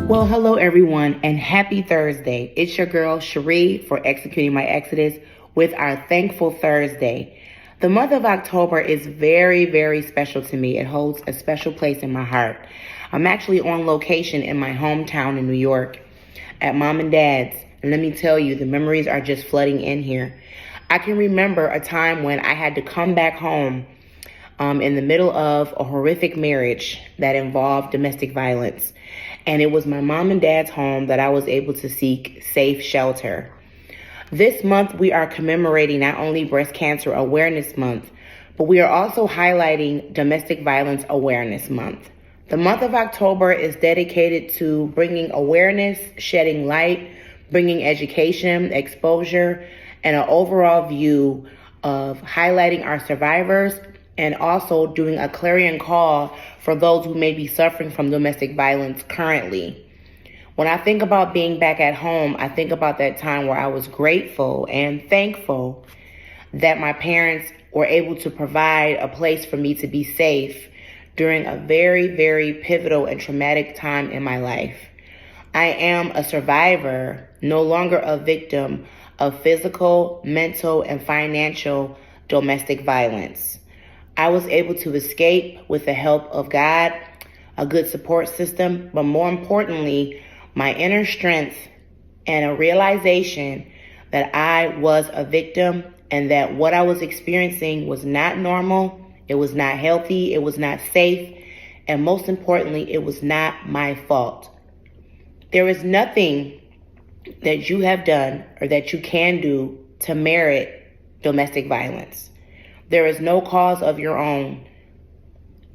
Well, hello everyone, and happy Thursday. It's your girl Sheree for Executing My Exodus with our Thankful Thursday. The month of October is very, very special to me. It holds a special place in my heart. I'm actually on location in my hometown in New York at Mom and Dad's, and let me tell you, the memories are just flooding in here. I can remember a time when I had to come back home in the middle of a horrific marriage that involved domestic violence. And it was my mom and dad's home that I was able to seek safe shelter. This month, we are commemorating not only Breast Cancer Awareness Month, but we are also highlighting Domestic Violence Awareness Month. The month of October is dedicated to bringing awareness, shedding light, bringing education, exposure, and an overall view of highlighting our survivors and also doing a clarion call for those who may be suffering from domestic violence currently. When I think about being back at home, I think about that time where I was grateful and thankful that my parents were able to provide a place for me to be safe during a very, very pivotal and traumatic time in my life. I am a survivor, no longer a victim of physical, mental, and financial domestic violence. I was able to escape with the help of God, a good support system, but more importantly, my inner strength and a realization that I was a victim and that what I was experiencing was not normal, it was not healthy, it was not safe, and most importantly, it was not my fault. There is nothing that you have done or that you can do to merit domestic violence. There is no cause of your own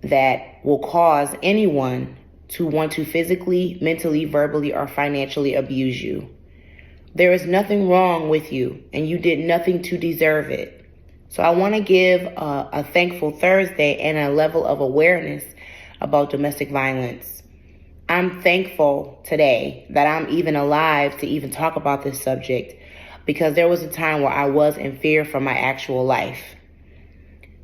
that will cause anyone to want to physically, mentally, verbally, or financially abuse you. There is nothing wrong with you, and you did nothing to deserve it. So I want to give a thankful Thursday and a level of awareness about domestic violence. I'm thankful today that I'm even alive to even talk about this subject, because there was a time where I was in fear for my actual life.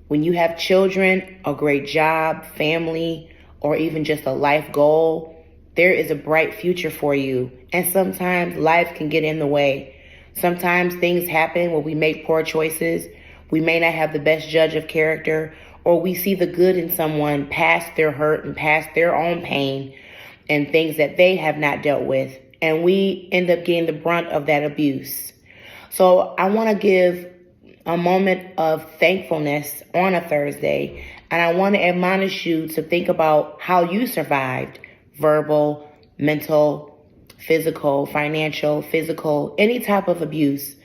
When you have children, a great job, family, or even just a life goal, there is a bright future for you. And sometimes life can get in the way. Sometimes things happen when we make poor choices. We may not have the best judge of character, or we see the good in someone past their hurt and past their own pain and things that they have not dealt with. And we end up getting the brunt of that abuse. So I want to give a moment of thankfulness on a Thursday, and I want to admonish you to think about how you survived verbal, mental, physical, financial, physical, any type of abuse,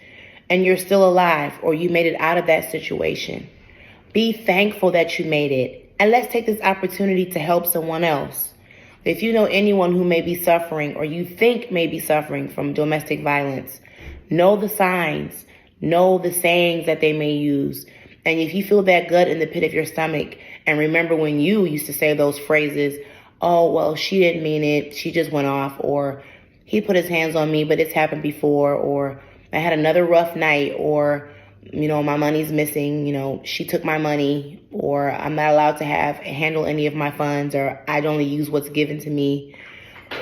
and you're still alive or you made it out of that situation. Be thankful that you made it, and let's take this opportunity to help someone else. If you know anyone who may be suffering or you think may be suffering from domestic violence, know the signs. Know the sayings that they may use. And if you feel that gut in the pit of your stomach, and remember when you used to say those phrases, oh, well, she didn't mean it, she just went off, or he put his hands on me, but it's happened before, or I had another rough night, or, my money's missing, she took my money, or I'm not allowed to handle any of my funds, or I'd only use what's given to me,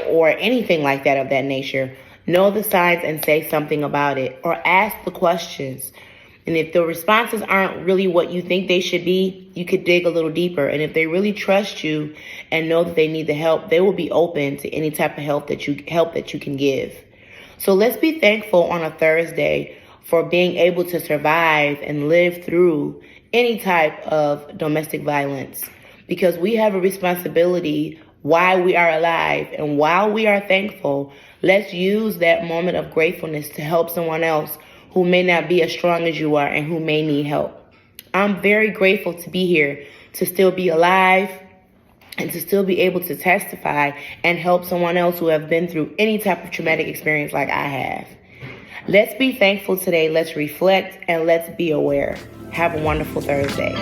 or anything like that of that nature. Know the signs and say something about it, or ask the questions. And if the responses aren't really what you think they should be, you could dig a little deeper. And if they really trust you and know that they need the help, they will be open to any type of help that you can give. So let's be thankful on a Thursday for being able to survive and live through any type of domestic violence, because we have a responsibility while we are alive, and while we are thankful, let's use that moment of gratefulness to help someone else who may not be as strong as you are and who may need help. I'm very grateful to be here, to still be alive, and to still be able to testify and help someone else who have been through any type of traumatic experience like I have. Let's be thankful today, let's reflect, and let's be aware. Have a wonderful Thursday.